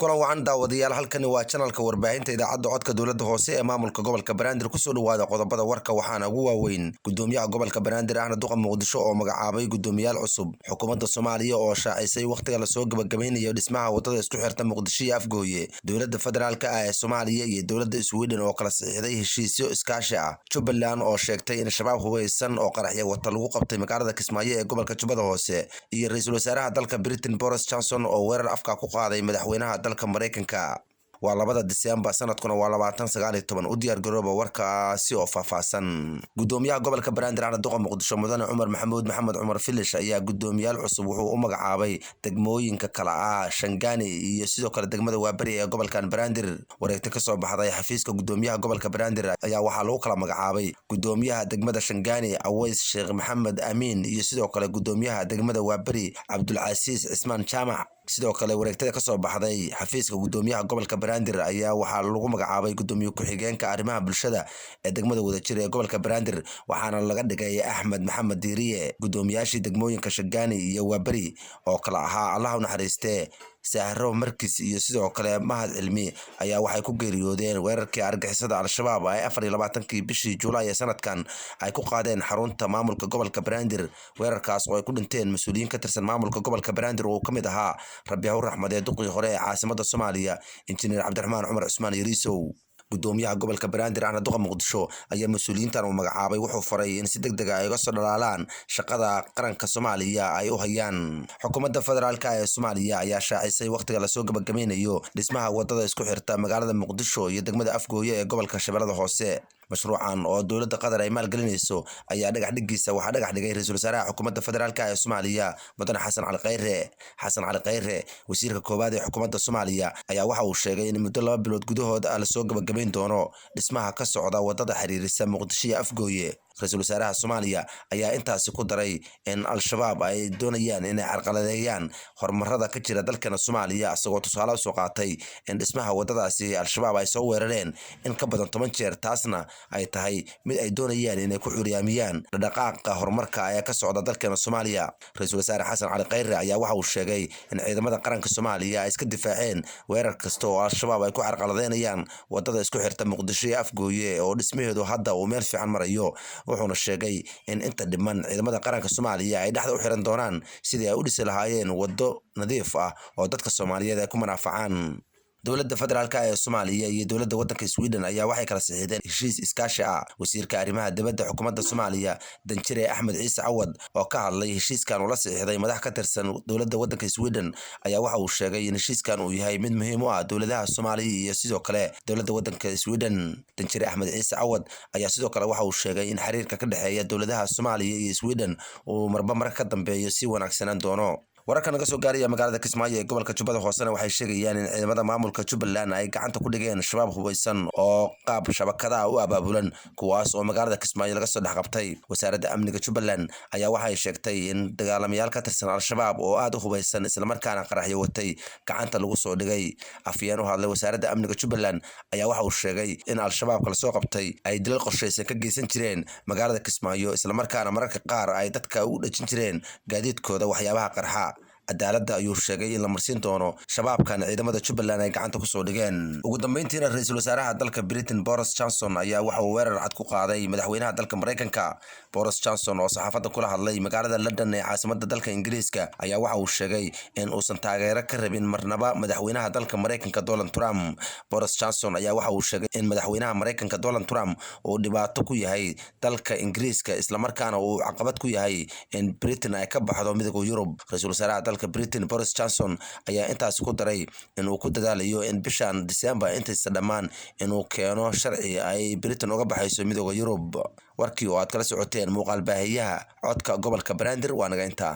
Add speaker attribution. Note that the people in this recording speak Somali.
Speaker 1: kulan wacan daawadayaal halkani waa channelka warbaahinta idaacadda codka dowladda hoose ee maamulka gobolka Banaadir ku soo dhawaada qodobada warka waxaana ugu waaweyn gudoomiyaha gobolka Banaadir ahna duqa Muqdisho oo magacaabay gudoomiyaal cusub xukuumadda Soomaaliya oo shaacisay waqtiga la soo gabagabeynayo dhismaha wadada isku xirta Muqdisho iyo Afgooye dowladda federaalka ah ee Soomaaliya iyo dowladda Sweden oo kala saxiixday heshiisyo iskaashi ah Jubbaland oo sheegtay in shabaab hubeysan oo qaraxyo wata lagu qabtay magaalada Kismaayo ee gobolka Jubbada Hoose iyo ra'iisul wasaaraha dalka Britain Boris Johnson oo weerar afka ku qaaday madaxweynaha dalka Mareykanka waa 2 Diseembar sanadkuna waa 2019 u diyaar garooba warkaasi oo faahfaahsan gudoomiyaha gobolka Banaadir ahna duqa Muqdisho mudane Cumar Maxamuud Maxamed Cumar Filish ayaa gudoomiyaal cusub wuxuu u magacaabay degmooyinka kala ah Shangaani iyo sidoo kale degmada Waabari ee gobolkan Banaadir wareegta ka soo baxday xafiiska gudoomiyaha gobolka Banaadir ayaa waxa lagu kala magacaabay gudoomiyaha degmada Shangaani Aways Sheekh Maxamed Amiin iyo sidoo kale gudoomiyaha degmada Waabari Abdul Aziz Ismaan Jaamac sidoo kale wareegtada ka soo baxday xafiiska gudoomiyaha gobolka Banaadir ayaa waxa lagu magacaabay gudoomiye ku-xigeenka arrimaha bulshada ee degmada Wadajir ee gobolka Banaadir waxaana laga dhigay Axmed Maxamed Diiriye gudoomiyaashii degmooyinka Shangaani iyo Waabari oo kala ahaa Allah u naxariistee Sahro Markis iyo sidoo kale Mahad Cilmi ayaa waxay ku geeriyoodeen weerarkii argagixisada Al-Shabaab ay 24kii bishii Juulaay ee sanadkan ay ku qaadeen xarunta maamulka gobolka Banaadir weerarkaas oo ay ku dhinteen mas'uuliyiin ka tirsan maamulka gobolka Banaadir oo kamid ahaa Rabiic Raxmad ee duqii hore ee caasimadda Soomaaliya Injineer Cabdiraxmaan Cumar Cusmaan Yariisow gudoomiyaha gobolka Banaadir ahna duqa Muqdisho ayaa mas'uuliyiintan u magacaabay wuxuu faray in si degdeg ah ay uga soo dhalaalaan shaqada qaranka Soomaaliya ay u hayaan xukuumadda federaalka ee Soomaaliya ayaa shaacisay waqtiga la soo gabagabeynayo dhismaha wadada isku xirta magaalada Muqdisho iyo degmada Afgooye ee gobolka Shabeellada Hoose mashruucan oo dowladda Qatar ay maalgelinayso ayaa dhagax dhigay ra'iisul wasaaraha xukuumadda federaalka ee Soomaaliya mudane Xasan Cali Khayre wasiirka koowaad ee xukuumadda Soomaaliya ayaa waxa uu sheegay in muddo 2 bilood gudahood la soo gabagabeyn doono dhismaha ka socda wadada xiriirisa Muqdisho iyo Afgooye ra'iisul wasaaraha Soomaaliya ayaa intaasi ku daray in Al-Shabaab ay doonayaan inay carqaladeeyaan horumarada ka jira dalkeena Soomaaliya asagoo tusaale soo qaatay in dhismaha wadadaasi Al-Shabaab ay soo weerareen in ka badan 10 jeer taasna ay tahay mid ay doonayaan inay ku curyaamiyaan dhaqaaqa horumarka ee ka socda dalkeena Soomaaliya ra'iisul wasaare Xasan Cali Khayre ayaa waxa uu sheegay in ciidamada qaranka Soomaaliya ay iska difaaceen weerar kasta oo Al-Shabaab ay ku carqaladeynayaan wadada isku xirta Muqdisho iyo Afgooye oo dhismaheedu hadda uu meel fiican marayo wuxuuna sheegay in inta dhiman ciidamada qaranka Soomaaliya ay dhaxda u xiran doonaan sidii ay u dhisi lahaayeen wado nadiif ah oo dadka Soomaaliyeed ay ku manafacaan dowladda federaalka ee Soomaaliya iyo dowladda waddanka Sweden ayaa waxay kala saxiixdeen heshiis iskaashi ah wasiirka arrimaha dibadda xukuumadda Soomaaliya Danjire Axmed Ciise Cawad oo ka hadlay heshiiskan uu la saxiixday madax ka tirsan dowladda waddanka Sweden ayaa waxa uu sheegay in heshiiskan uu yahay mid muhiim u ah dowladaha Soomaaliya iyo sidoo kale dowladda waddanka Sweden Danjire Axmed Ciise Cawad ayaa sidoo kale waxa uu sheegay in xiriirka ka dhaxeeya dowladaha Soomaaliya iyo Sweden uu marba mar ka dambeeyo si wanaagsanaan doono wararka naga soo gaaraya magaalada Kismaayo ee gobolka Jubbada Hoose waxay sheegayaan in ciidamada maamulka Jubbaland ay gacanta ku dhigeen shabaab hubeysan oo qaab shabakada u abaabulan kuwaas oo magaalada Kismaayo laga soo dhaxqabtay wasaaradda amniga Jubbaland ayaa waxay sheegtay in dagaalamayaal ka tirsan Al-Shabaab oo aad u hubeysan isla markaana qaraxyo watay gacanta lagu soo dhigay afyeen u hadlay wasaaradda amniga Jubbaland ayaa waxa uu sheegay in Al-Shabaab kala soo qabtay ay dilal qorsheysan ka geysan jireen magaalada Kismaayo isla markaana mararka qaar ay dadka u dhajin jireen gaadiidkooda waxyaabaha qarxa cadaaladda ayuu sheegay in la marsiin doono shabaabkan ciidamada Jubbaland ay gacanta ku soo dhigeen ugu dambeyntiina ra'iisul wasaaraha dalka Britain Boris Johnson ayaa waxa uu weerar cad ku qaaday madaxweynaha dalka Mareykanka Boris Johnson oo saxaafadda kula hadlay magaalada London ee caasimadda dalka Ingiriiska ayaa waxa uu sheegay in uusan taageero ka rabin marnaba madaxweynaha dalka Mareykanka Donald Trump Boris Johnson ayaa waxa uu sheegay in madaxweynaha Mareykanka Donald Trump uu dhibaato ku yahay dalka Ingiriiska isla markaana uu caqabad ku yahay in Britain ay ka baxdo midowga Yurub ra'iisul wasaaraha Britain Boris Johnson ayaa intaas ku daray in uu ku dadaalayo in bishan December intaas dhamaan inuu keeno sharci ay Britain uga baxayso midowga Yurub warkii oo aad kala socoteen muuqaal baahiyaha codka gobolka Banaadir waa naga inta